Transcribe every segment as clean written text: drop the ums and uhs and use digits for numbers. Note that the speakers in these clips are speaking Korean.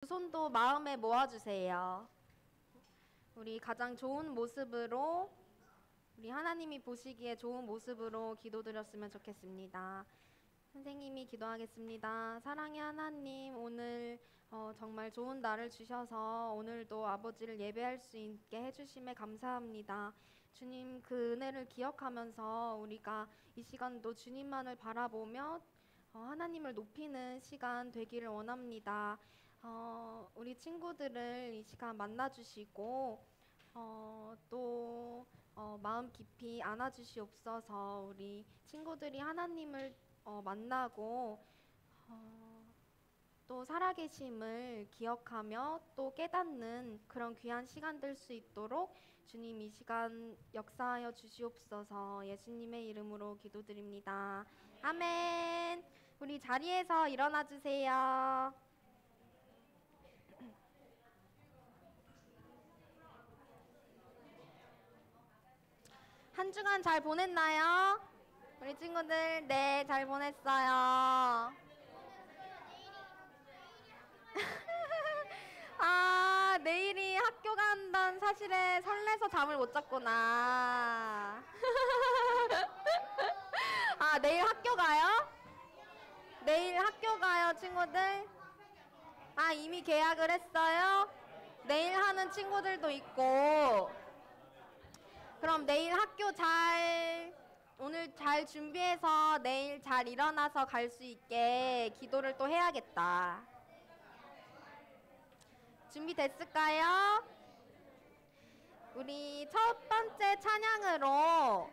두 손도 마음에 모아주세요. 우리 가장 좋은 모습으로, 우리 하나님이 보시기에 좋은 모습으로 기도드렸으면 좋겠습니다. 선생님이 기도하겠습니다. 사랑의 하나님, 오늘 정말 좋은 날을 주셔서 오늘도 아버지를 예배할 수 있게 해주심에 감사합니다. 주님, 그 은혜를 기억하면서 우리가 이 시간도 주님만을 바라보며 하나님을 높이는 시간 되기를 원합니다. 우리 친구들을 이 시간 만나주시고 또 마음 깊이 안아주시옵소서. 우리 친구들이 하나님을 만나고 또 살아계심을 기억하며 또 깨닫는 그런 귀한 시간 될 수 있도록 주님 이 시간 역사하여 주시옵소서. 예수님의 이름으로 기도드립니다. 아멘. 우리 자리에서 일어나 주세요. 한 주간 잘 보냈나요? 우리 친구들, 네, 잘 보냈어요. 아, 내일이 학교 간다는 사실에 설레서 잠을 못 잤구나. 아, 내일 학교 가요? 내일 학교 가요, 친구들? 아, 이미 계약을 했어요? 내일 하는 친구들도 있고. 그럼 내일 학교 오늘 잘 준비해서 내일 잘 일어나서 갈 수 있게 기도를 또 해야겠다. 준비됐을까요? 우리 첫 번째 찬양으로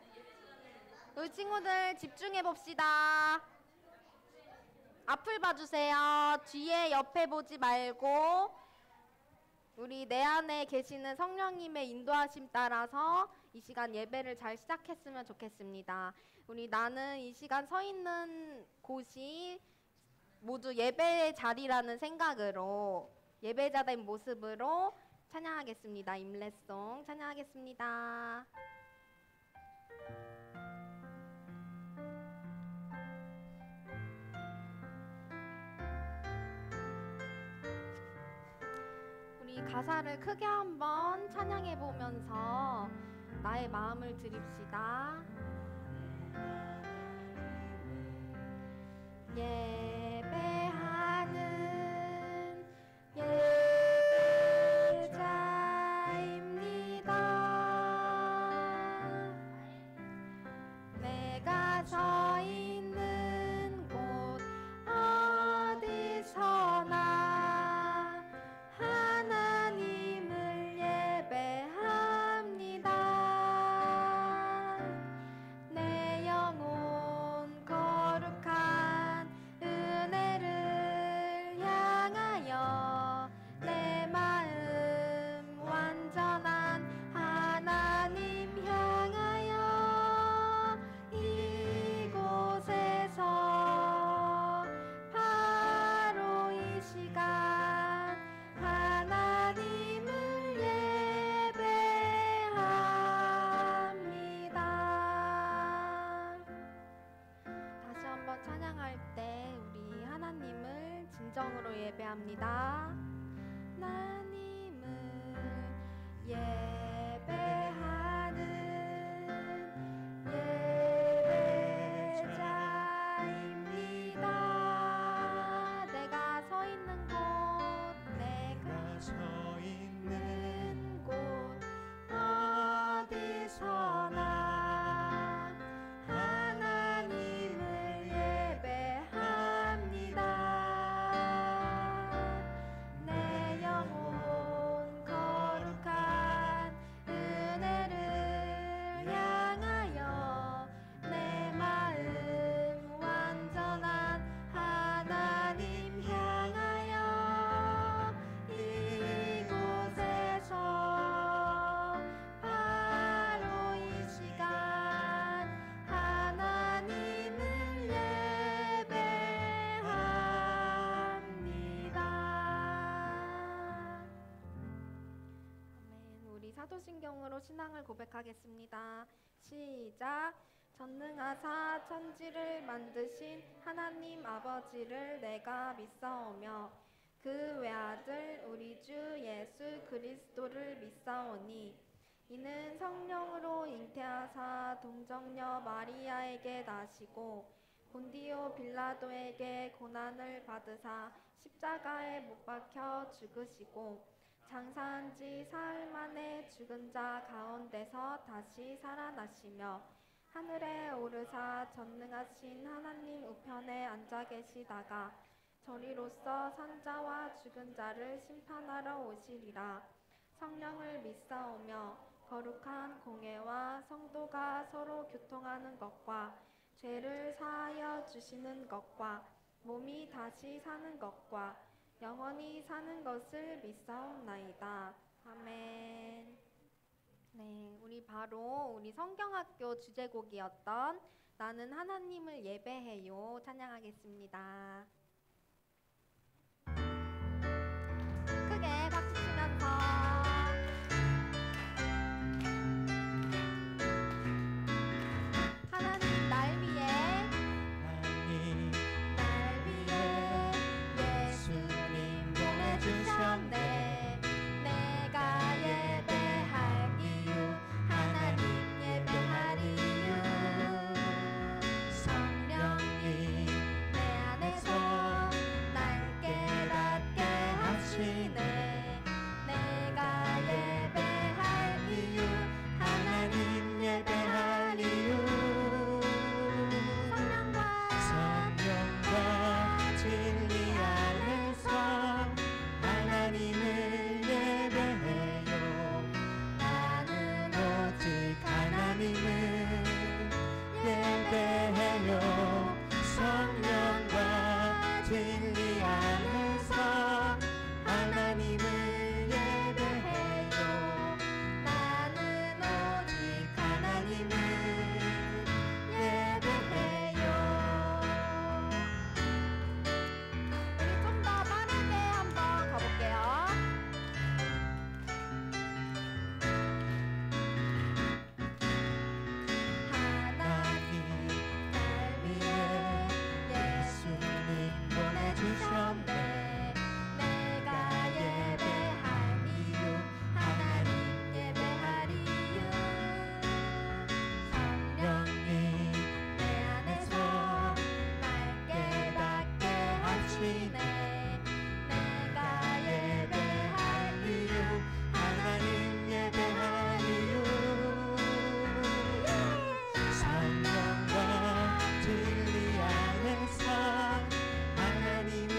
우리 친구들 집중해 봅시다. 앞을 봐주세요. 뒤에 옆에 보지 말고 우리 내 안에 계시는 성령님의 인도하심 따라서 이 시간 예배를 잘 시작했으면 좋겠습니다. 우리 나는 이 시간 서 있는 곳이 모두 예배의 자리라는 생각으로 예배자된 모습으로 찬양하겠습니다. 임례송 찬양하겠습니다. 우리 가사를 크게 한번 찬양해 보면서 나의 마음을 드립시다. 예배하는 예배자입니다. 내가 서 있는 곳 어디서나 하나님을 예배합니다. 내 영혼 거룩한 은혜를 향하여 내 마음 완전한 하나님 향하여 이곳에서 바로 이 시간 하나님을 예배합니다. 다시 한번 찬양할 때 우리 하나님을 진정으로 예배합니다. 하나님을 예배하는 예배자입니다. 내가 서 있는 곳 어디서나 하나님을 예배합니다. 내 영혼 거룩한 은혜를 향하여 내 마음 완전한 하나님 향하여 이곳에서 바로 이 시간 하나님을 예배합니다. 아멘. 우리 사도신경으로 신앙을 고백하겠습니다. 시작. 전능하사 천지를 만드신 하나님 아버지를 내가 믿사오며 그 외아들 우리 주 예수 그리스도를 믿사오니 이는 성령으로 잉태하사 동정녀 마리아에게 나시고 본디오 빌라도에게 고난을 받으사 십자가에 못 박혀 죽으시고 장사한 지 사흘 만에 죽은 자 가운데서 다시 살아나시며 하늘에 오르사 전능하신 하나님 우편에 앉아 계시다가 저리로서 산자와 죽은 자를 심판하러 오시리라. 성령을 믿사오며 거룩한 공회와 성도가 서로 교통하는 것과 죄를 사하여 주시는 것과 몸이 다시 사는 것과 영원히 사는 것을 믿사옵나이다. 아멘. 네, 우리 바로 우리 성경학교 주제곡이었던 나는 하나님을 예배해요 찬양하겠습니다. 크게 박수 치면서 하나님 날 위해 예수님 보내주셨네. 내가 예배할 이유 하나님 예배할 이유 성령이 내 안에서 날 깨닫게 하시네. 내가 예배할 이유 하나님 예배할 이유 성령과 진리 안에서 하나님을 예배해요. 나는 오직 하나님을 예배해요. 성령과 진리 안에서 하나님을 예배해요. 나는 오직 하나님을 예배해요. 우리 좀 더 빠르게 한번 가볼게요. 하나님 날 위해 예수님 보내주셨네. 내가 예배할 이유 하나님 예배할 이유 성령이 내 안에서 날 깨닫게 하시네. 내가 예배할 이유 하나님 예배할 이유 성령과 진리 안에서 하나님을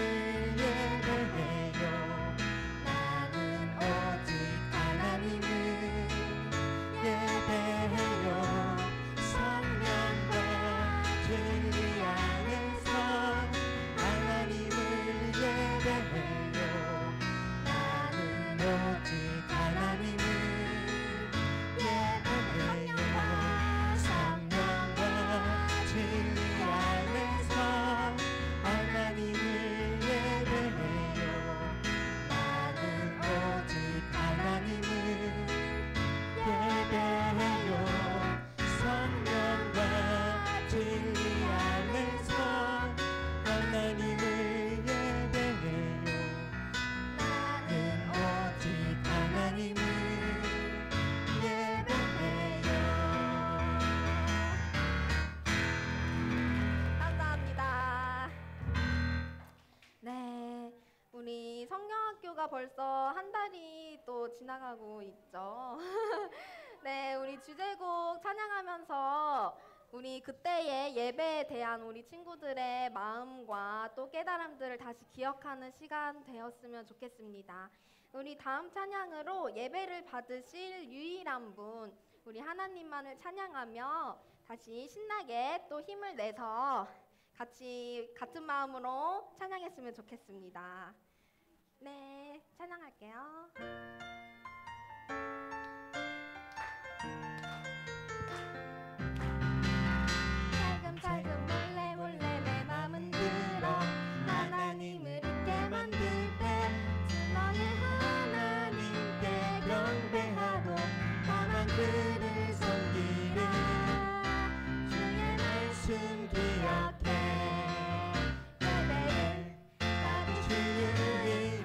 예배해요. 나는 오직 하나님을 예배해요. 성령과 진리 안에서 하나님을 예배해요. 나는 오직 하나님을 예배해요. 성령과 진리 안에서 하나님을 예배해요. 나는 오직 하나님을 예배해요. 성령과 진리 안에서 하나님을 예배해요. 나는 오직 하나님을 예배해요. 감사합니다. 네, 우리 성경학교가 벌써 한 달이 또 지나가고 있죠. 네, 우리 주제곡 찬양하면서 우리 그때의 예배에 대한 우리 친구들의 마음과 또 깨달음들을 다시 기억하는 시간 되었으면 좋겠습니다. 우리 다음 찬양으로 예배를 받으실 유일한 분, 우리 하나님만을 찬양하며 다시 신나게 또 힘을 내서 같이 같은 마음으로 찬양했으면 좋겠습니다. 네, 찬양할게요. 살금살금 몰래 몰래 내 맘은 들어 하나님을 잊게 만들 때 너의 하나님께 경배하고 다만 그를 섬기리. 주의 말씀 기억해 예배를 받으시는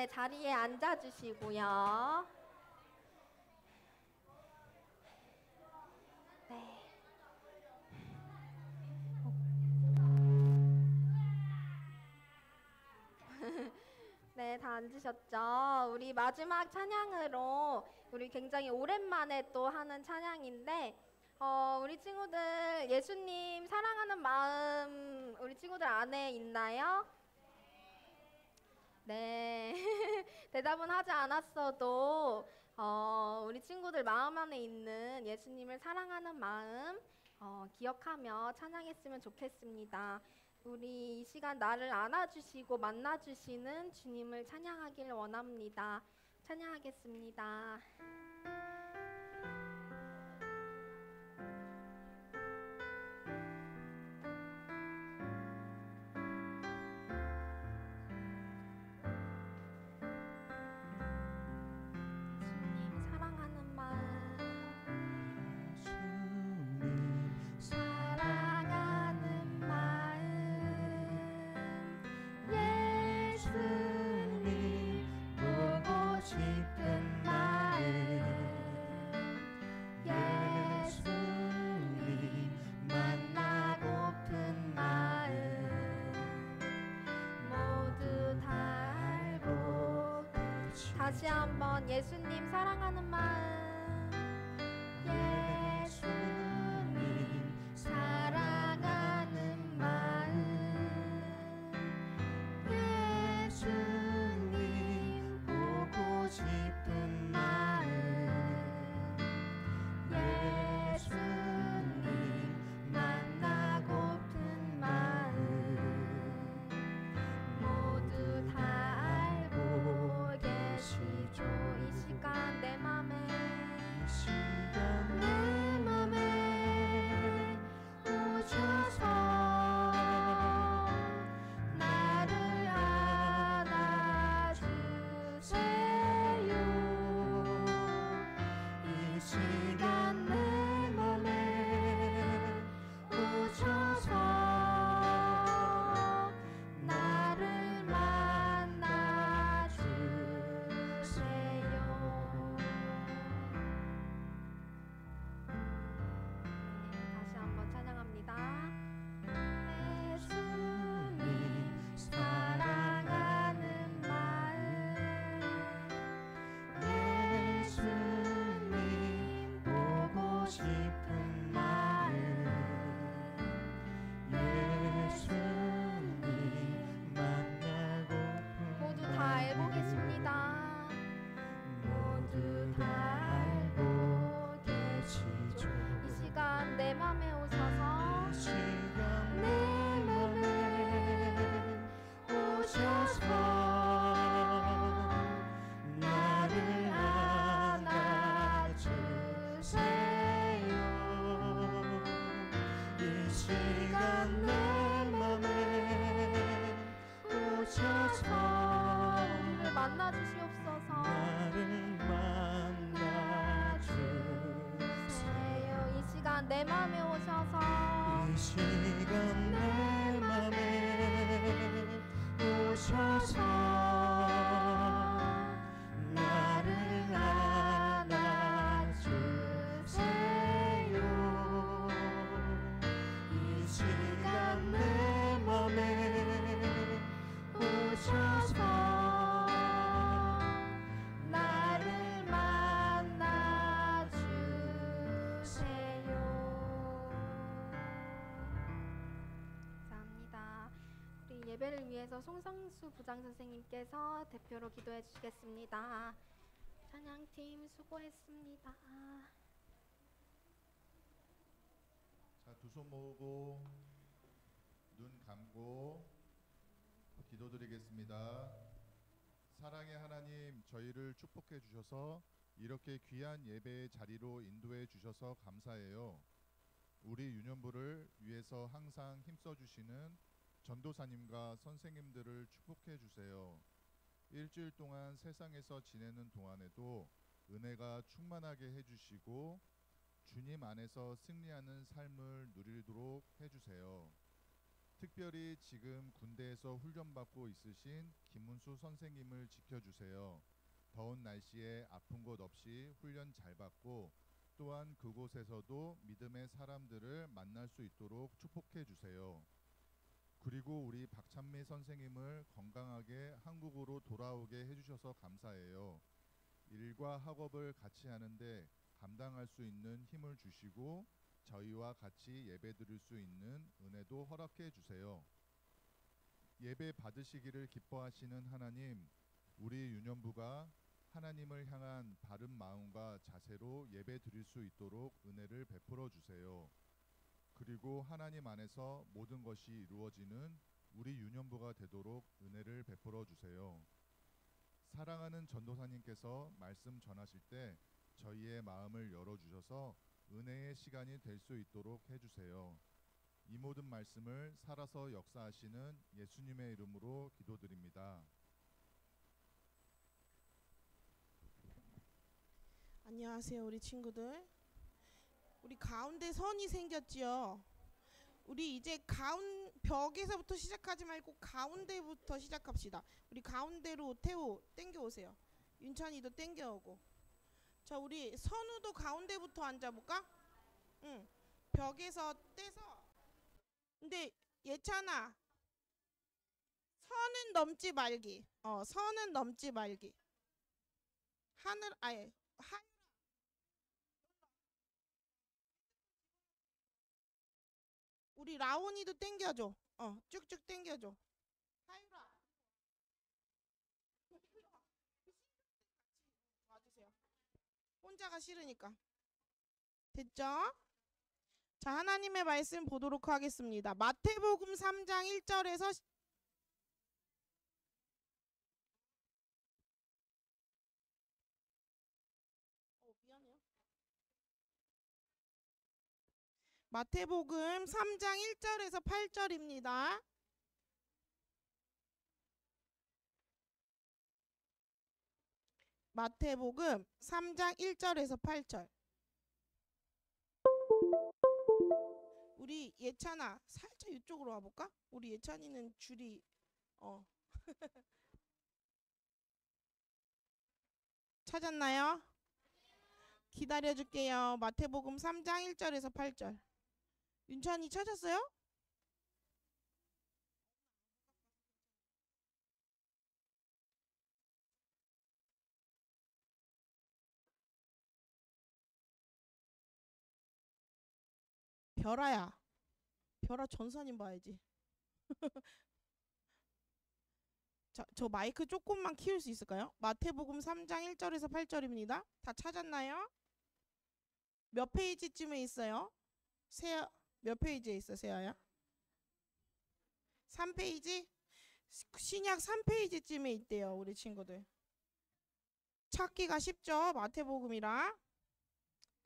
네, 자리에 앉아주시고요. 네. 네, 다 앉으셨죠? 우리 마지막 찬양으로 우리 굉장히 오랜만에 또 하는 찬양인데 우리 친구들 예수님 사랑하는 마음 우리 친구들 안에 있나요? 네. 대답은 하지 않았어도 우리 친구들 마음 안에 있는 예수님을 사랑하는 마음 기억하며 찬양했으면 좋겠습니다. 우리 이 시간 나를 안아주시고 만나주시는 주님을 찬양하길 원합니다. 찬양하겠습니다. 예수님 사랑하는 마음 사랑하는 마음 예수님 보고 싶은 마음 예수님 만나고픈 마음 모두 다 알고 다시 한번 예수님 사랑하는 마음 예수님 사랑하는 마음 예수님 보고 싶은 마음 예수님 만나고픈 마음 모두 다 알고 계시죠. 이 시간 내 맘에 오셔서 나를 안아주세요. 이 시간 내 맘에 오셔서 나를 만나주세요. 다시 한번 찬양합니다. 예수님 사랑하는 마음 예수님 보고 싶은 마음 예수님 만나고 모두 다 알고 계십니다. 모두 다 알고 계시죠. 이 시간 내 맘에 오셔서 내 맘에 오셔서 나를 안아주세요. 이 시간 내 맘에 오셔서 우리를 만나주시옵소서. 나를 만나주세요. 이 시간 내 맘에 오셔서 이 시간 내 맘에 오셔서 나를 안아주세요. 이 시간 내 맘에 오셔서 나를 만나주세요. 감사합니다. 우리 예배를 위해서 송성수 부장 선생님께서 대표로 기도해 주시겠습니다. 찬양팀 수고했습니다. 자, 두 손 모으고 눈 감고 기도드리겠습니다. 사랑의 하나님, 저희를 축복해 주셔서 이렇게 귀한 예배의 자리로 인도해 주셔서 감사해요. 우리 유년부를 위해서 항상 힘써 주시는 전도사님과 선생님들을 축복해 주세요. 일주일 동안 세상에서 지내는 동안에도 은혜가 충만하게 해주시고 주님 안에서 승리하는 삶을 누리도록 해주세요. 특별히 지금 군대에서 훈련받고 있으신 김문수 선생님을 지켜주세요. 더운 날씨에 아픈 곳 없이 훈련 잘 받고 또한 그곳에서도 믿음의 사람들을 만날 수 있도록 축복해 주세요. 그리고 우리 박찬미 선생님을 건강하게 한국으로 돌아오게 해주셔서 감사해요. 일과 학업을 같이 하는데 감당할 수 있는 힘을 주시고 저희와 같이 예배 드릴 수 있는 은혜도 허락해 주세요. 예배 받으시기를 기뻐하시는 하나님, 우리 유년부가 하나님을 향한 바른 마음과 자세로 예배 드릴 수 있도록 은혜를 베풀어 주세요. 그리고 하나님 안에서 모든 것이 이루어지는 우리 유년부가 되도록 은혜를 베풀어 주세요. 사랑하는 전도사님께서 말씀 전하실 때 저희의 마음을 열어주셔서 은혜의 시간이 될 수 있도록 해주세요. 이 모든 말씀을 살아서 역사하시는 예수님의 이름으로 기도드립니다. 안녕하세요, 우리 친구들. 우리 가운데 선이 생겼지요. 우리 이제 벽에서부터 시작하지 말고 가운데부터 시작합시다. 우리 가운데로 땡겨오세요. 윤찬이도 땡겨오고. 자, 우리 선우도 가운데부터 앉아볼까? 응. 벽에서 떼서. 근데 예찬아, 선은 넘지 말기. 선은 넘지 말기. 우리 라온이도 땡겨줘. 쭉쭉 땡겨줘. 하유라. 와주세요. 혼자가 싫으니까. 됐죠? 자, 하나님의 말씀 보도록 하겠습니다. 마태복음 3장 1절에서 미안해요. 마태복음 3장 1절에서 8절입니다. 마태복음 3장 1절에서 8절. 우리 예찬아 살짝 이쪽으로 와볼까? 우리 예찬이는 줄이 찾았나요? 기다려줄게요. 마태복음 3장 1절에서 8절. 윤찬이 찾았어요? 별아야. 별아 전사님 봐야지. 자, 저 마이크 조금만 키울 수 있을까요? 마태복음 3장 1절에서 8절입니다. 다 찾았나요? 몇 페이지쯤에 있어요? 몇 페이지에 있어, 세아야? 3페이지? 신약 3페이지쯤에 있대요, 우리 친구들. 찾기가 쉽죠, 마태복음이랑.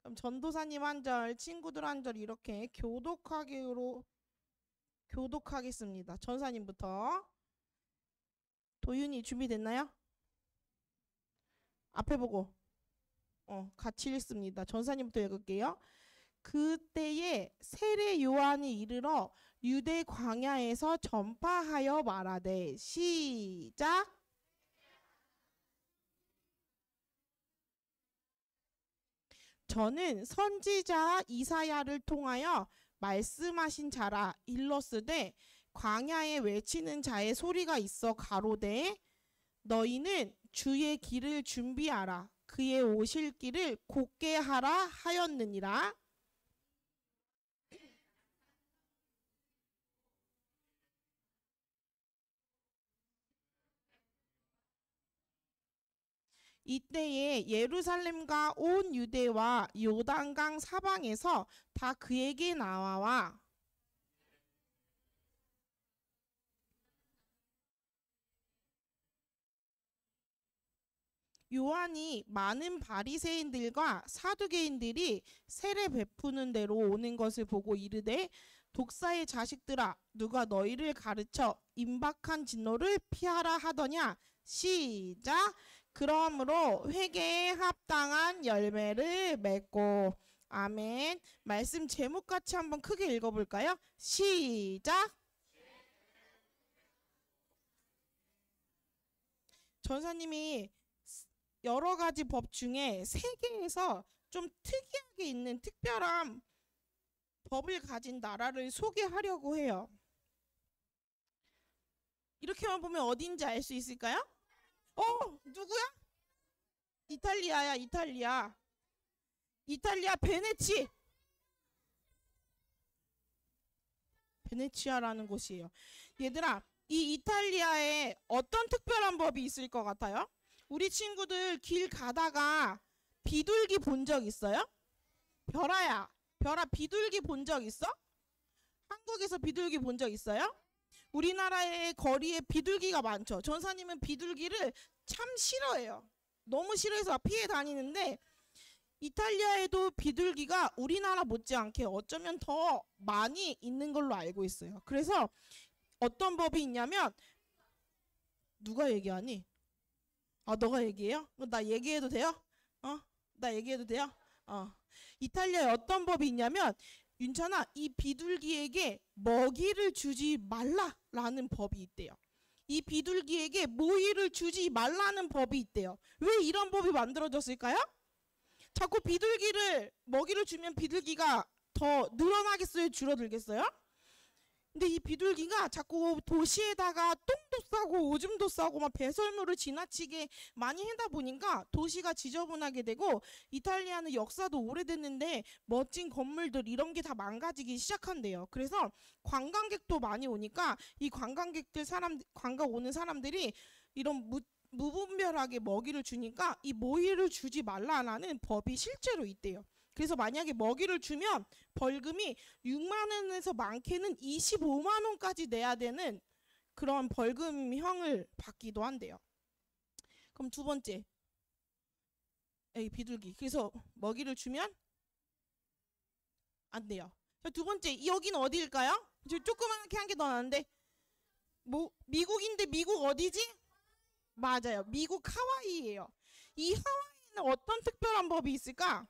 그럼 전도사님 한 절, 친구들 한 절 이렇게 교독하겠습니다. 전사님부터. 도윤이 준비됐나요? 앞에 보고 같이 읽습니다. 전사님부터 읽을게요. 그때에 세례 요한이 이르러 유대 광야에서 전파하여 말하되. 시작. 저는 선지자 이사야를 통하여 말씀하신 자라. 일러스되 광야에 외치는 자의 소리가 있어 가로되 너희는 주의 길을 준비하라. 그의 오실 길을 곧게 하라 하였느니라. 이때에 예루살렘과 온 유대와 요단강 사방에서 다 그에게 나와와 요한이 많은 바리새인들과 사두개인들이 세례 베푸는 데로 오는 것을 보고 이르되 독사의 자식들아, 누가 너희를 가르쳐 임박한 진노를 피하라 하더냐. 시작. 그러므로 회개에 합당한 열매를 맺고. 아멘. 말씀 제목같이 한번 크게 읽어볼까요? 시작. 전사님이 여러 가지 법 중에 세계에서 좀 특이하게 있는 특별한 법을 가진 나라를 소개하려고 해요. 이렇게만 보면 어딘지 알 수 있을까요? 누구야? 이탈리아야, 이탈리아. 이탈리아 베네치아라는 곳이에요. 얘들아, 이 이탈리아에 어떤 특별한 법이 있을 것 같아요? 우리 친구들 길 가다가 비둘기 본 적 있어요? 별아 비둘기 본 적 있어? 한국에서 비둘기 본 적 있어요? 우리나라의 거리에 비둘기가 많죠. 전사님은 비둘기를 참 싫어해요. 너무 싫어해서 피해 다니는데 이탈리아에도 비둘기가 우리나라 못지않게 어쩌면 더 많이 있는 걸로 알고 있어요. 그래서 어떤 법이 있냐면, 누가 얘기하니? 너가 얘기해요? 나 얘기해도 돼요? 나 얘기해도 돼요? 이탈리아에 어떤 법이 있냐면, 윤찬아, 이 비둘기에게 먹이를 주지 말라라는 법이 있대요. 이 비둘기에게 모이를 주지 말라는 법이 있대요. 왜 이런 법이 만들어졌을까요? 자꾸 비둘기를 먹이를 주면 비둘기가 더 늘어나겠어요? 줄어들겠어요? 근데 이 비둘기가 자꾸 도시에다가 똥도 싸고 오줌도 싸고 막 배설물을 지나치게 많이 하다 보니까 도시가 지저분하게 되고, 이탈리아는 역사도 오래됐는데 멋진 건물들 이런 게 다 망가지기 시작한대요. 그래서 관광객도 많이 오니까 이 관광 오는 사람들이 이런 무분별하게 먹이를 주니까 이 모이를 주지 말라는 법이 실제로 있대요. 그래서 만약에 먹이를 주면 벌금이 6만 원에서 많게는 25만 원까지 내야 되는 그런 벌금형을 받기도 한대요. 그럼 두 번째, 비둘기. 그래서 먹이를 주면 안 돼요. 자, 두 번째, 여기는 어디일까요? 조그맣게 한 개 더 나는데, 미국인데 미국 어디지? 맞아요. 미국 하와이예요. 이 하와이는 어떤 특별한 법이 있을까?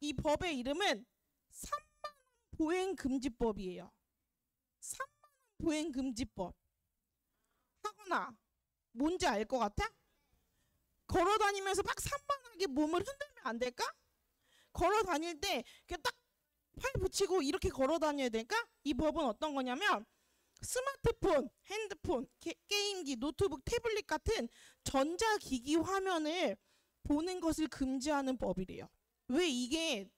이 법의 이름은 3만 보행금지법이에요. 3만 보행금지법. 하거나 뭔지 알 것 같아? 걸어 다니면서 막 산만하게 몸을 흔들면 안 될까? 걸어 다닐 때 그냥 딱 팔 붙이고 이렇게 걸어 다녀야 될까? 이 법은 어떤 거냐면, 스마트폰, 핸드폰, 게임기, 노트북, 태블릿 같은 전자기기 화면을 보는 것을 금지하는 법이래요. 왜 이게,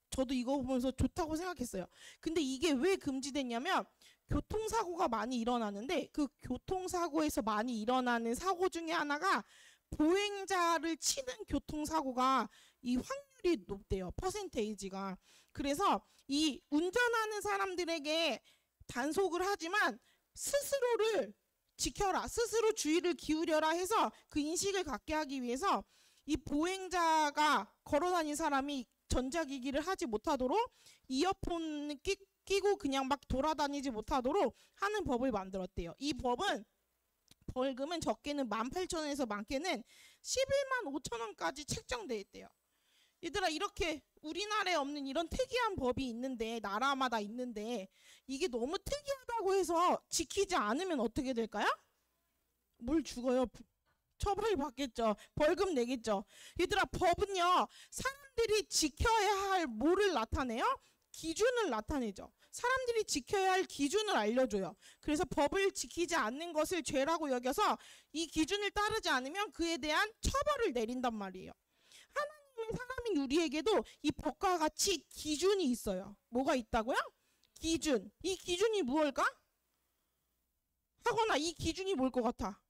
저도 이거 보면서 좋다고 생각했어요. 근데 이게 왜 금지됐냐면, 교통사고가 많이 일어나는데 그 교통사고에서 많이 일어나는 사고 중에 하나가 보행자를 치는 교통사고가 이 확률이 높대요. 퍼센테이지가. 그래서 이 운전하는 사람들에게 단속을 하지만 스스로를 지켜라, 스스로 주의를 기울여라 해서 그 인식을 갖게 하기 위해서 이 보행자가 걸어다닌 사람이 전자기기를 하지 못하도록, 이어폰을 끼고 그냥 막 돌아다니지 못하도록 하는 법을 만들었대요. 이 법은 벌금은 적게는 18,000원에서 많게는 11만 5천 원까지 책정돼 있대요. 얘들아, 이렇게 우리나라에 없는 이런 특이한 법이 있는데, 나라마다 있는데, 이게 너무 특이하다고 해서 지키지 않으면 어떻게 될까요? 뭘 죽어요? 처벌을 받겠죠. 벌금 내겠죠. 얘들아, 법은요, 사람들이 지켜야 할 뭐를 나타내요? 기준을 나타내죠. 사람들이 지켜야 할 기준을 알려줘요. 그래서 법을 지키지 않는 것을 죄라고 여겨서 이 기준을 따르지 않으면 그에 대한 처벌을 내린단 말이에요. 하나님의 사람인 우리에게도 이 법과 같이 기준이 있어요. 뭐가 있다고요? 기준. 이 기준이 무엇일까? 하거나 이 기준이 뭘 것 같아?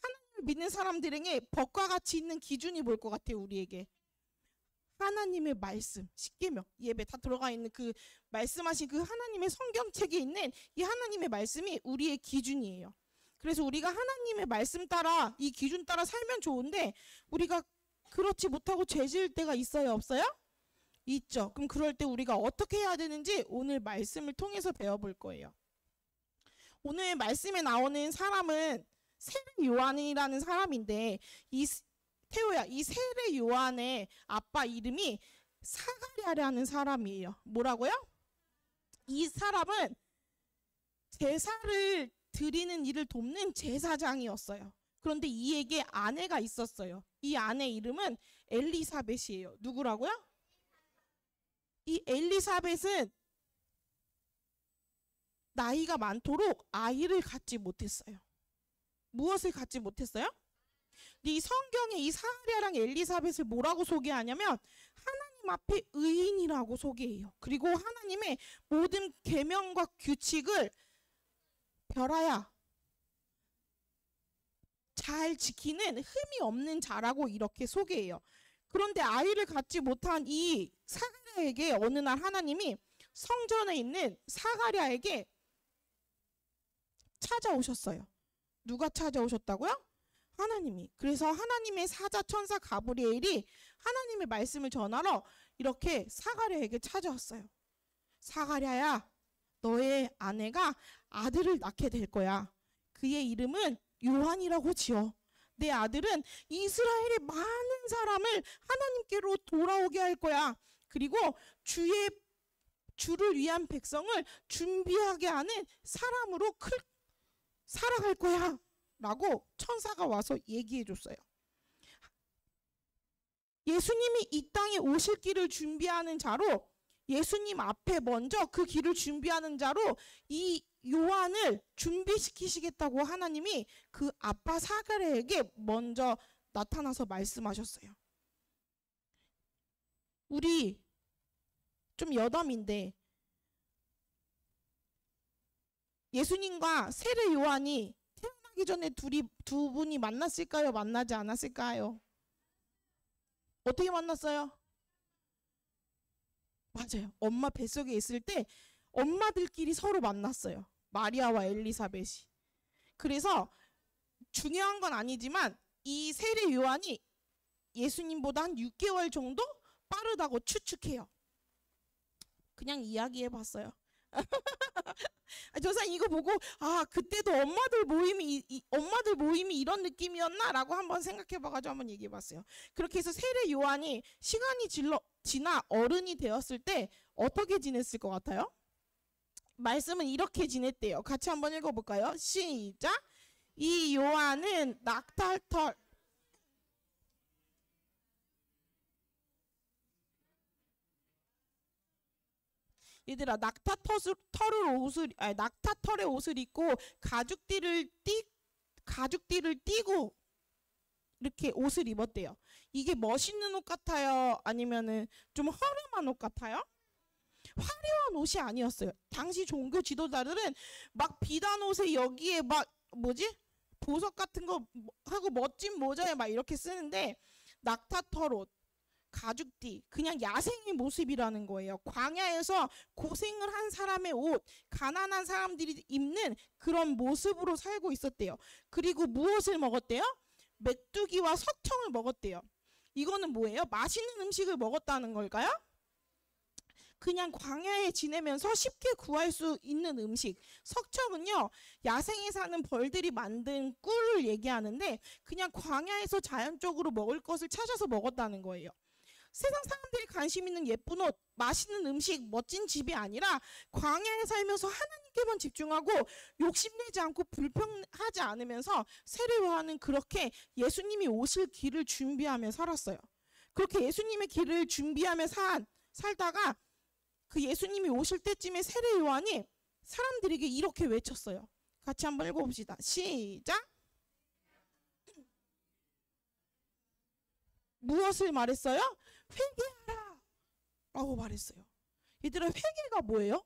하나님을 믿는 사람들에게 법과 같이 있는 기준이 뭘 것 같아요? 우리에게 하나님의 말씀, 십계명, 예배 다 들어가 있는 그 말씀하신 그 하나님의 성경책에 있는 이 하나님의 말씀이 우리의 기준이에요. 그래서 우리가 하나님의 말씀 따라, 이 기준 따라 살면 좋은데, 우리가 그렇지 못하고 죄 지을 때가 있어요, 없어요? 있죠. 그럼 그럴 때 우리가 어떻게 해야 되는지 오늘 말씀을 통해서 배워볼 거예요. 오늘 말씀에 나오는 사람은 세례 요한이라는 사람인데, 태호야, 이 세례 요한의 아빠 이름이 사가랴라는 사람이에요. 뭐라고요? 이 사람은 제사를 드리는 일을 돕는 제사장이었어요. 그런데 이에게 아내가 있었어요. 이 아내 이름은 엘리사벳이에요. 누구라고요? 이 엘리사벳은 나이가 많도록 아이를 갖지 못했어요. 무엇을 갖지 못했어요? 이 성경에 이 사하랴랑 엘리사벳을 뭐라고 소개하냐면 하나님 앞에 의인이라고 소개해요. 그리고 하나님의 모든 계명과 규칙을 별아야 잘 지키는 흠이 없는 자라고 이렇게 소개해요. 그런데 아이를 갖지 못한 이 사가랴에게 어느 날 하나님이 성전에 있는 사가랴에게 찾아오셨어요. 누가 찾아오셨다고요? 하나님이. 그래서 하나님의 사자 천사 가브리엘이 하나님의 말씀을 전하러 이렇게 사가랴에게 찾아왔어요. 사가랴야, 너의 아내가 아들을 낳게 될 거야. 그의 이름은 요한이라고 지어. 내 아들은 이스라엘의 많은 사람을 하나님께로 돌아오게 할 거야. 그리고 주를 위한 백성을 준비하게 하는 사람으로 살아갈 거야. 라고 천사가 와서 얘기해 줬어요. 예수님이 이 땅에 오실 길을 준비하는 자로, 예수님 앞에 먼저 그 길을 준비하는 자로 이 요한을 준비시키시겠다고 하나님이 그 아빠 사가랴에게 먼저 나타나서 말씀하셨어요. 우리 좀 여담인데 예수님과 세례 요한이 태어나기 전에 두 분이 만났을까요? 만나지 않았을까요? 어떻게 만났어요? 맞아요. 엄마 뱃속에 있을 때 엄마들끼리 서로 만났어요. 마리아와 엘리사벳이. 그래서 중요한 건 아니지만 이 세례 요한이 예수님보다 한 6개월 정도 빠르다고 추측해요. 그냥 이야기해 봤어요. 조상 이거 보고 그때도 엄마들 모임이 이런 느낌이었나라고 한번 생각해 봐가지고 한번 얘기해 봤어요. 그렇게 해서 세례 요한이 시간이 지나 어른이 되었을 때 어떻게 지냈을 것 같아요? 말씀은 이렇게 지냈대요. 같이 한번 읽어볼까요? 시작. 이 요한은 낙타털 얘들아, 낙타털의 옷을 입고 가죽띠를 띠고 이렇게 옷을 입었대요. 이게 멋있는 옷 같아요? 아니면은 좀 허름한 옷 같아요? 화려한 옷이 아니었어요. 당시 종교 지도자들은 막 비단 옷에 여기에 막 보석 같은 거 하고 멋진 모자에 막 이렇게 쓰는데 낙타털 옷, 가죽띠, 그냥 야생의 모습이라는 거예요. 광야에서 고생을 한 사람의 옷, 가난한 사람들이 입는 그런 모습으로 살고 있었대요. 그리고 무엇을 먹었대요? 메뚜기와 석청을 먹었대요. 이거는 뭐예요? 맛있는 음식을 먹었다는 걸까요? 그냥 광야에 지내면서 쉽게 구할 수 있는 음식. 석청은요, 야생에 사는 벌들이 만든 꿀을 얘기하는데 그냥 광야에서 자연적으로 먹을 것을 찾아서 먹었다는 거예요. 세상 사람들이 관심 있는 예쁜 옷, 맛있는 음식, 멋진 집이 아니라 광야에 살면서 하나님께만 집중하고 욕심내지 않고 불평하지 않으면서 세례 요한은 그렇게 예수님이 오실 길을 준비하며 살았어요. 그렇게 예수님의 길을 준비하며 살다가 그 예수님이 오실 때쯤에 세례 요한이 사람들에게 이렇게 외쳤어요. 같이 한번 읽어봅시다. 시작. 무엇을 말했어요? 회개하라 라고 말했어요. 얘들아, 회개가 뭐예요?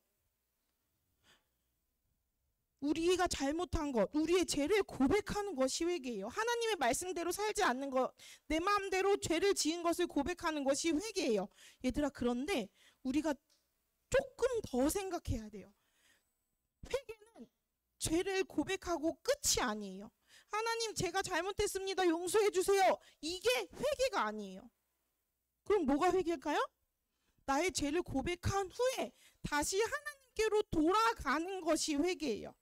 우리가 잘못한 것, 우리의 죄를 고백하는 것이 회개예요. 하나님의 말씀대로 살지 않는 것, 내 마음대로 죄를 지은 것을 고백하는 것이 회개예요. 얘들아, 그런데 우리가 조금 더 생각해야 돼요. 회개는 죄를 고백하고 끝이 아니에요. 하나님, 제가 잘못했습니다. 용서해 주세요. 이게 회개가 아니에요. 그럼 뭐가 회개일까요? 나의 죄를 고백한 후에 다시 하나님께로 돌아가는 것이 회개예요.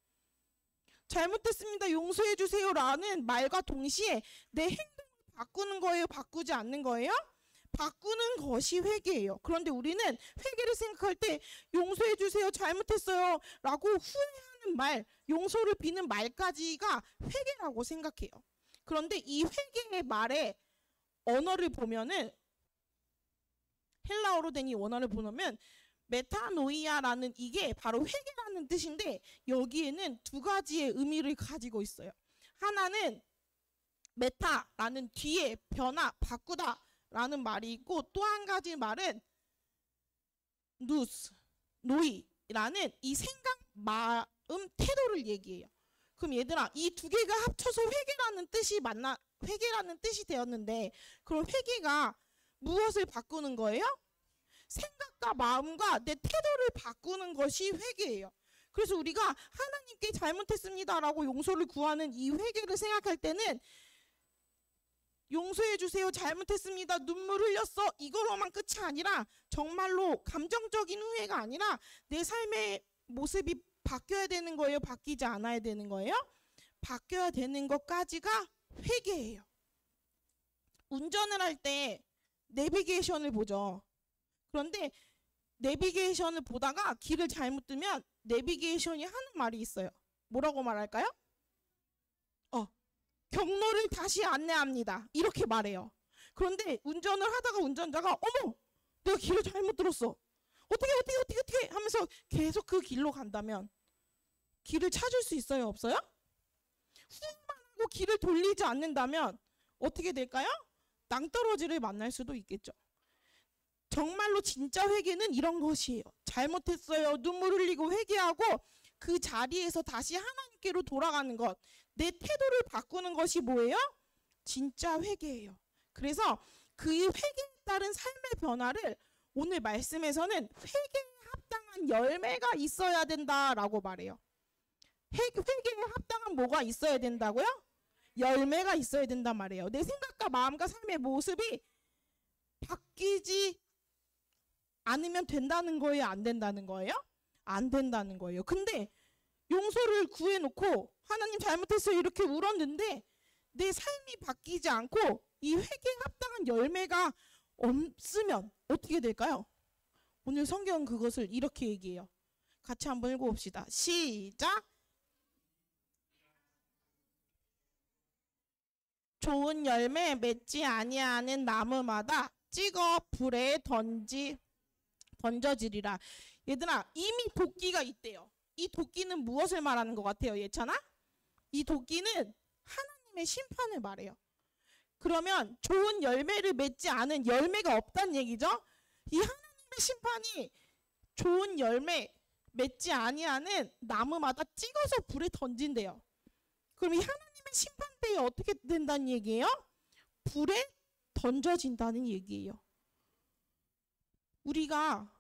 잘못했습니다. 용서해 주세요 라는 말과 동시에 내 행동을 바꾸는 거예요? 바꾸지 않는 거예요? 바꾸는 것이 회개예요. 그런데 우리는 회개를 생각할 때 용서해 주세요, 잘못했어요 라고 후회하는 말, 용서를 비는 말까지가 회개라고 생각해요. 그런데 이 회개의 말의 언어를 보면은 헬라어로 된 이 원어를 보면 메타노이아라는 이게 바로 회개라는 뜻인데 여기에는 두 가지의 의미를 가지고 있어요. 하나는 메타라는 뒤에 변화, 바꾸다라는 말이 있고 또 한 가지 말은 누스, 노이라는 이 생각, 마음, 태도를 얘기해요. 그럼 얘들아 이 두 개가 합쳐서 회개라는 뜻이 되었는데 그럼 회개가 무엇을 바꾸는 거예요? 생각과 마음과 내 태도를 바꾸는 것이 회개예요. 그래서 우리가 하나님께 잘못했습니다라고 용서를 구하는 이 회개를 생각할 때는 용서해 주세요, 잘못했습니다, 눈물 흘렸어 이거로만 끝이 아니라 정말로 감정적인 후회가 아니라 내 삶의 모습이 바뀌어야 되는 거예요, 바뀌지 않아야 되는 거예요? 바뀌어야 되는 것까지가 회개예요. 운전을 할 때 내비게이션을 보죠. 그런데 내비게이션을 보다가 길을 잘못 뜨면 내비게이션이 하는 말이 있어요. 뭐라고 말할까요? 경로를 다시 안내합니다. 이렇게 말해요. 그런데 운전을 하다가 운전자가 어머 내가 길을 잘못 들었어. 어떻게 하면서 계속 그 길로 간다면 길을 찾을 수 있어요, 없어요? 후회만 하고 길을 돌리지 않는다면 어떻게 될까요? 낭떠러지를 만날 수도 있겠죠. 정말로 진짜 회개는 이런 것이에요. 잘못했어요. 눈물 흘리고 회개하고 그 자리에서 다시 하나님께로 돌아가는 것. 내 태도를 바꾸는 것이 뭐예요? 진짜 회개예요. 그래서 그 회개에 따른 삶의 변화를 오늘 말씀에서는 회개에 합당한 열매가 있어야 된다라고 말해요. 회개에 합당한 뭐가 있어야 된다고요? 열매가 있어야 된단 말이에요. 내 생각과 마음과 삶의 모습이 바뀌지 않으면 된다는 거예요? 안 된다는 거예요? 안 된다는 거예요. 근데 용서를 구해놓고 하나님 잘못했어요 이렇게 울었는데 내 삶이 바뀌지 않고 이 회개에 합당한 열매가 없으면 어떻게 될까요? 오늘 성경은 그것을 이렇게 얘기해요. 같이 한번 읽어봅시다. 시작. 좋은 열매 맺지 아니하는 나무마다 찍어 불에 던져지리라. 얘들아 이미 도끼가 있대요. 이 도끼는 무엇을 말하는 것 같아요, 예찬아? 이 도끼는 하나님의 심판을 말해요. 그러면 좋은 열매를 맺지 않은 열매가 없다는 얘기죠. 이 하나님의 심판이 좋은 열매 맺지 아니하는 나무마다 찍어서 불에 던진대요. 그럼 이 하나님의 심판 때에 어떻게 된다는 얘기예요? 불에 던져진다는 얘기예요. 우리가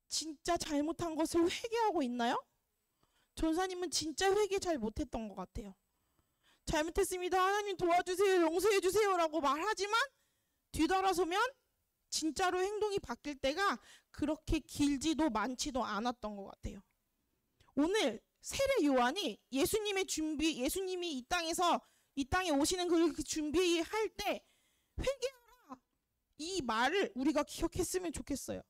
진짜 잘못한 것을 회개하고 있나요? 전사님은 진짜 회개 잘 못했던 것 같아요. 잘못했습니다. 하나님 도와주세요. 용서해 주세요. 라고 말하지만 뒤돌아서면 진짜로 행동이 바뀔 때가 그렇게 길지도 많지도 않았던 것 같아요. 오늘 세례 요한이 예수님이 이 땅에 오시는 그 준비할 때 회개하라 이 말을 우리가 기억했으면 좋겠어요.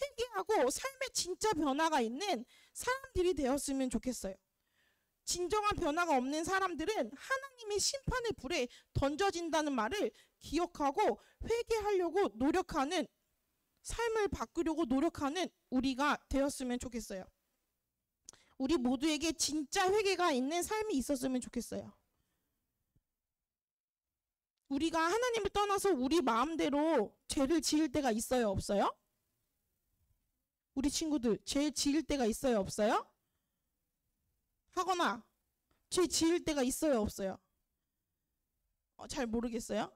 회개하고 삶의 진짜 변화가 있는 사람들이 되었으면 좋겠어요. 진정한 변화가 없는 사람들은 하나님의 심판의 불에 던져진다는 말을 기억하고 회개하려고 노력하는, 삶을 바꾸려고 노력하는 우리가 되었으면 좋겠어요. 우리 모두에게 진짜 회개가 있는 삶이 있었으면 좋겠어요. 우리가 하나님을 떠나서 우리 마음대로 죄를 지을 때가 있어요, 없어요? 우리 친구들 죄 지을 때가 있어요, 없어요? 하거나 죄 지을 때가 있어요, 없어요? 잘 모르겠어요?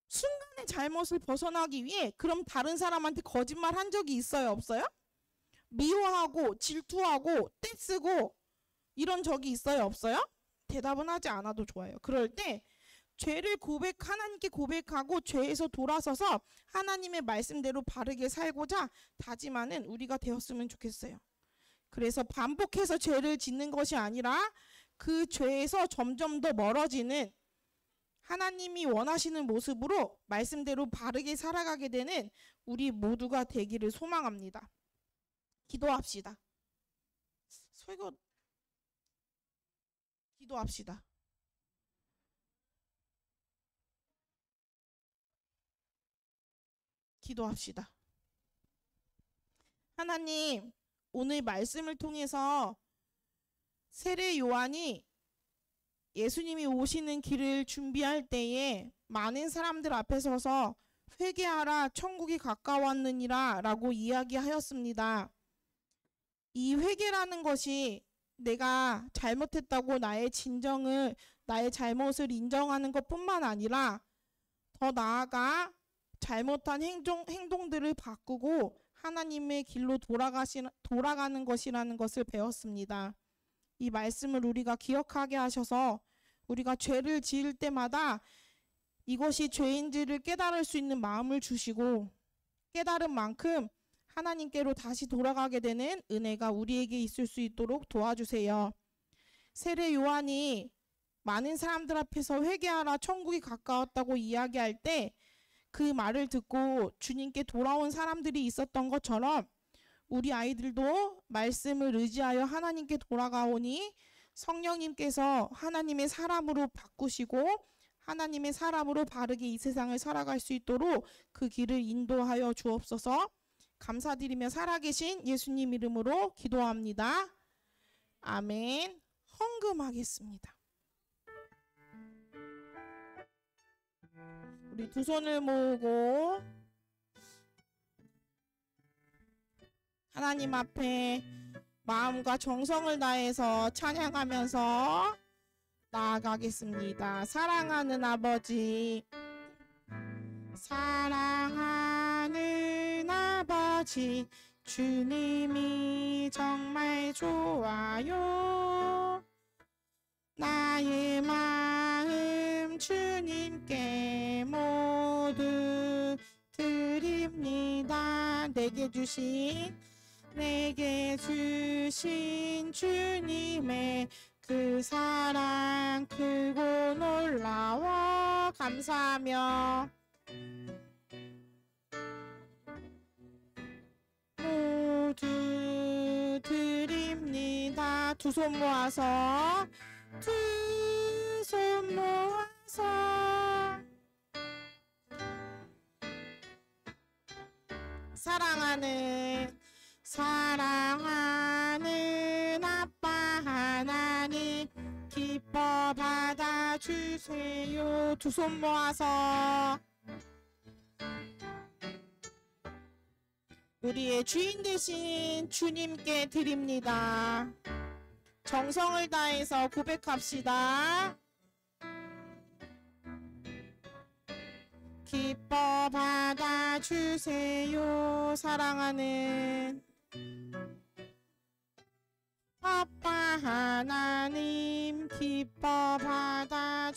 순간의 잘못을 벗어나기 위해 그럼 다른 사람한테 거짓말 한 적이 있어요, 없어요? 미워하고 질투하고 떼쓰고 이런 적이 있어요, 없어요? 대답은 하지 않아도 좋아요. 그럴 때 죄를 하나님께 고백하고 죄에서 돌아서서 하나님의 말씀대로 바르게 살고자 다짐하는 우리가 되었으면 좋겠어요. 그래서 반복해서 죄를 짓는 것이 아니라 그 죄에서 점점 더 멀어지는 하나님이 원하시는 모습으로 말씀대로 바르게 살아가게 되는 우리 모두가 되기를 소망합니다. 기도합시다. 기도합시다. 기도합시다. 하나님, 오늘 말씀을 통해서 세례 요한이 예수님이 오시는 길을 준비할 때에 많은 사람들 앞에 서서 회개하라 천국이 가까웠느니라 라고 이야기하였습니다. 이 회개라는 것이 내가 잘못했다고 나의 잘못을 인정하는 것뿐만 아니라 더 나아가 잘못한 행동들을 바꾸고 하나님의 길로 돌아가는 것이라는 것을 배웠습니다. 이 말씀을 우리가 기억하게 하셔서 우리가 죄를 지을 때마다 이것이 죄인지를 깨달을 수 있는 마음을 주시고 깨달은 만큼 하나님께로 다시 돌아가게 되는 은혜가 우리에게 있을 수 있도록 도와주세요. 세례 요한이 많은 사람들 앞에서 회개하라 천국이 가까웠다고 이야기할 때 그 말을 듣고 주님께 돌아온 사람들이 있었던 것처럼 우리 아이들도 말씀을 의지하여 하나님께 돌아가오니 성령님께서 하나님의 사람으로 바꾸시고 하나님의 사람으로 바르게 이 세상을 살아갈 수 있도록 그 길을 인도하여 주옵소서. 감사드리며 살아계신 예수님 이름으로 기도합니다. 아멘. 헌금하겠습니다. 우리 두 손을 모으고 하나님 앞에 마음과 정성을 다해서 찬양하면서 나아가겠습니다. 사랑하는 아버지, 사랑하는 아버지, 주님이 정말 좋아요. 나의 마음 주님께 모두 드립니다. 내게 주신 주님의 그 사랑 크고 놀라워 감사하며 모두 드립니다. 두 손 모아서 사랑하는 아빠 하나님 기뻐 받아주세요. 두 손 모아서 우리의 주인 되신 주님께 드립니다. 정성을 다해서 고백합시다. 기뻐 받아주세요. 사랑하는 아빠 하나님 기뻐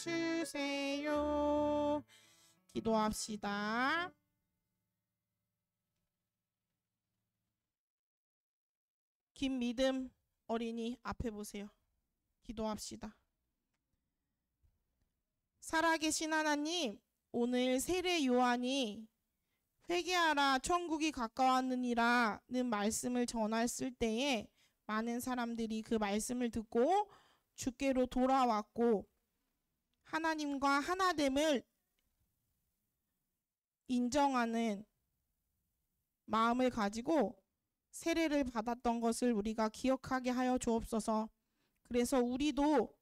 받아주세요. 기도합시다. 김믿음 어린이 앞에 보세요. 기도합시다. 살아계신 하나님, 오늘 세례 요한이 회개하라 천국이 가까웠느니라는 말씀을 전했을 때에 많은 사람들이 그 말씀을 듣고 주께로 돌아왔고 하나님과 하나됨을 인정하는 마음을 가지고 세례를 받았던 것을 우리가 기억하게 하여 주옵소서. 그래서 우리도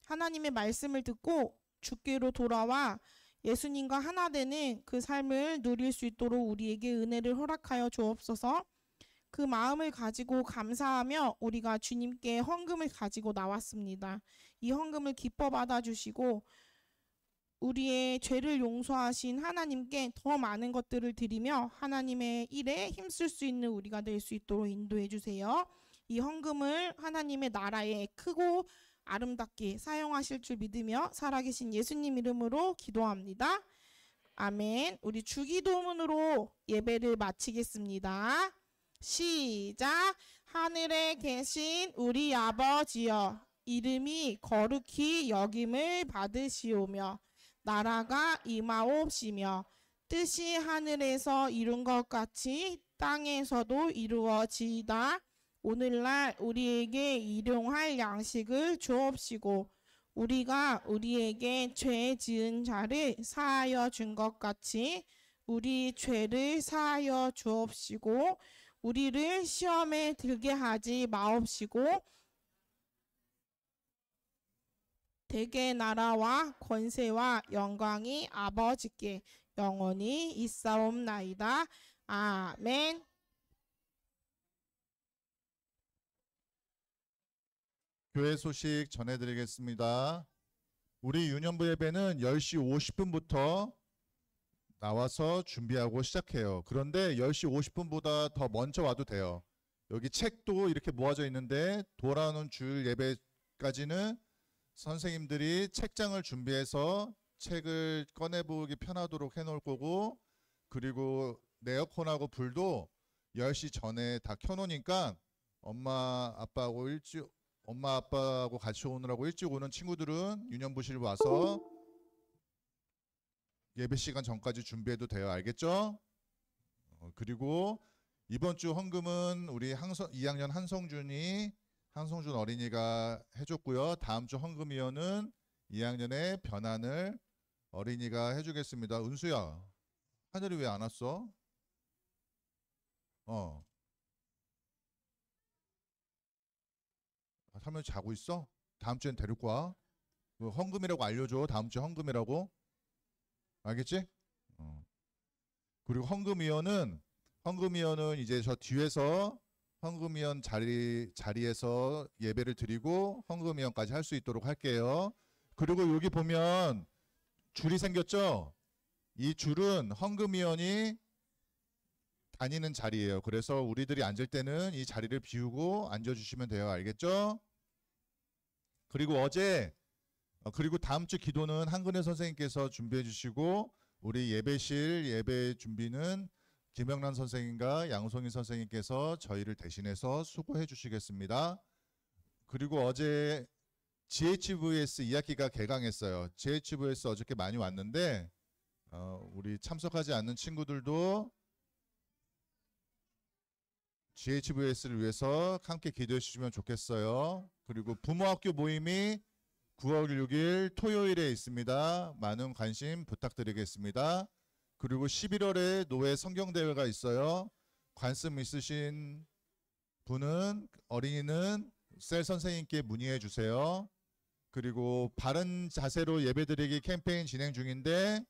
하나님의 말씀을 듣고 주께로 돌아와 예수님과 하나 되는 그 삶을 누릴 수 있도록 우리에게 은혜를 허락하여 주옵소서. 그 마음을 가지고 감사하며 우리가 주님께 헌금을 가지고 나왔습니다. 이 헌금을 기뻐 받아주시고 우리의 죄를 용서하신 하나님께 더 많은 것들을 드리며 하나님의 일에 힘쓸 수 있는 우리가 될 수 있도록 인도해 주세요. 이 헌금을 하나님의 나라에 크고 아름답게 사용하실 줄 믿으며 살아계신 예수님 이름으로 기도합니다. 아멘. 우리 주기도문으로 예배를 마치겠습니다. 시작. 하늘에 계신 우리 아버지여, 이름이 거룩히 여김을 받으시오며 나라가 임하옵시며 뜻이 하늘에서 이룬 것 같이 땅에서도 이루어지이다. 오늘날 우리에게 일용할 양식을 주옵시고 우리가 우리에게 죄 지은 자를 사하여 준 것 같이 우리 죄를 사하여 주옵시고 우리를 시험에 들게 하지 마옵시고 대개 나라와 권세와 영광이 아버지께 영원히 있사옵나이다. 아멘. 교회 소식 전해드리겠습니다. 우리 유년부 예배는 10시 50분부터 나와서 준비하고 시작해요. 그런데 10시 50분보다 더 먼저 와도 돼요. 여기 책도 이렇게 모아져 있는데 돌아오는 주일 예배까지는 선생님들이 책장을 준비해서 책을 꺼내보기 편하도록 해놓을 거고, 그리고 에어컨하고 불도 10시 전에 다 켜놓으니까 엄마 아빠하고 같이 오느라고 일찍 오는 친구들은 유년부실 와서 예배 시간 전까지 준비해도 돼요. 알겠죠? 그리고 이번 주 헌금은 우리 2학년 한성준 어린이가 해줬고요. 다음 주 헌금위원은 2학년의 변환을 어린이가 해주겠습니다. 은수야, 하늘이 왜 안 왔어? 하면 자고 있어? 다음 주엔 데리고 와. 헌금이라고 알려줘. 다음 주에 헌금이라고. 알겠지? 그리고 헌금위원은 이제 저 뒤에서 헌금위원 자리에서 예배를 드리고 헌금위원까지 할 수 있도록 할게요. 그리고 여기 보면 줄이 생겼죠? 이 줄은 헌금위원이 다니는 자리예요. 그래서 우리들이 앉을 때는 이 자리를 비우고 앉아주시면 돼요. 알겠죠? 그리고 다음 주 기도는 한근혜 선생님께서 준비해 주시고, 우리 예배실 예배 준비는 김영란 선생님과 양송희 선생님께서 저희를 대신해서 수고해 주시겠습니다. 그리고 어제 GHVS 2학기가 개강했어요. GHVS 어저께 많이 왔는데 우리 참석하지 않는 친구들도 GHVS를 위해서 함께 기도해 주시면 좋겠어요. 그리고 부모학교 모임이 9월 6일 토요일에 있습니다. 많은 관심 부탁드리겠습니다. 그리고 11월에 노예 성경대회가 있어요. 관심 있으신 분은 어린이는 셀 선생님께 문의해 주세요. 그리고 바른 자세로 예배드리기 캠페인 진행 중인데,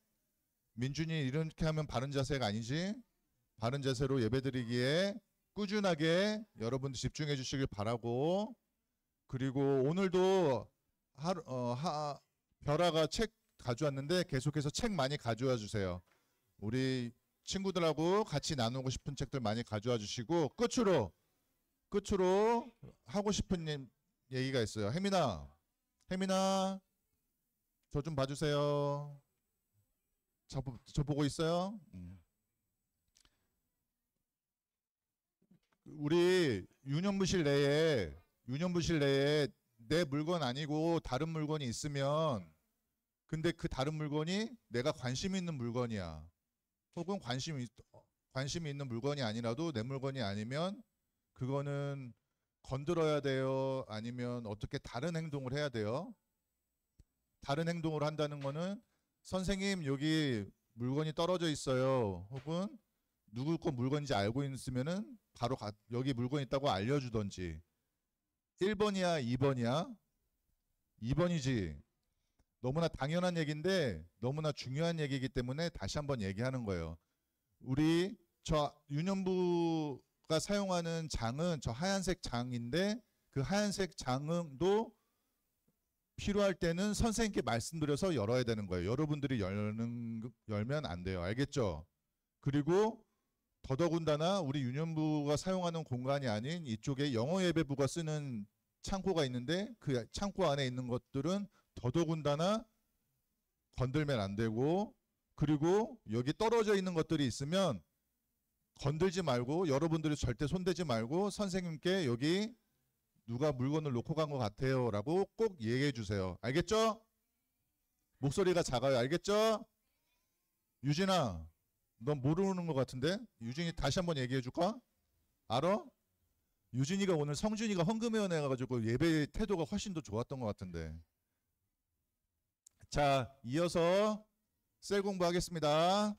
민준이 이렇게 하면 바른 자세가 아니지. 바른 자세로 예배드리기에 꾸준하게 여러분들 집중해 주시길 바라고, 그리고 오늘도 별아가 책 가져왔는데 계속해서 책 많이 가져와 주세요. 우리 친구들하고 같이 나누고 싶은 책들 많이 가져와 주시고, 끝으로 하고 싶은 얘기가 있어요. 혜민아 저 좀 봐주세요. 저 보고 있어요? 우리 유년부실 내에 내 물건 아니고 다른 물건이 있으면, 근데 그 다른 물건이 내가 관심 있는 물건이야, 혹은 관심이 있는 물건이 아니라도 내 물건이 아니면 그거는 건드려야 돼요? 아니면 어떻게 다른 행동을 해야 돼요? 다른 행동을 한다는 거는, 선생님 여기 물건이 떨어져 있어요, 혹은 누구 거 물건인지 알고 있으면은 바로 여기 물건 있다고 알려주던지. 1번이야 2번이야? 2번이지. 너무나 당연한 얘기인데 너무나 중요한 얘기이기 때문에 다시 한번 얘기하는 거예요. 우리 저 유년부가 사용하는 장은 저 하얀색 장인데, 그 하얀색 장도 필요할 때는 선생님께 말씀드려서 열어야 되는 거예요. 여러분들이 열면 안 돼요. 알겠죠? 그리고 더더군다나 우리 유년부가 사용하는 공간이 아닌 이쪽에 영어 예배부가 쓰는 창고가 있는데, 그 창고 안에 있는 것들은 더더군다나 건들면 안 되고, 그리고 여기 떨어져 있는 것들이 있으면 건들지 말고, 여러분들이 절대 손대지 말고 선생님께 여기 누가 물건을 놓고 간 것 같아요 라고 꼭 얘기해 주세요. 알겠죠? 목소리가 작아요. 알겠죠? 유진아, 넌 모르는 것 같은데? 유진이 다시 한번 얘기해 줄까? 알아? 유진이가 오늘 성준이가 헌금회원회 가지고 예배 태도가 훨씬 더 좋았던 것 같은데. 자, 이어서 셀 공부하겠습니다.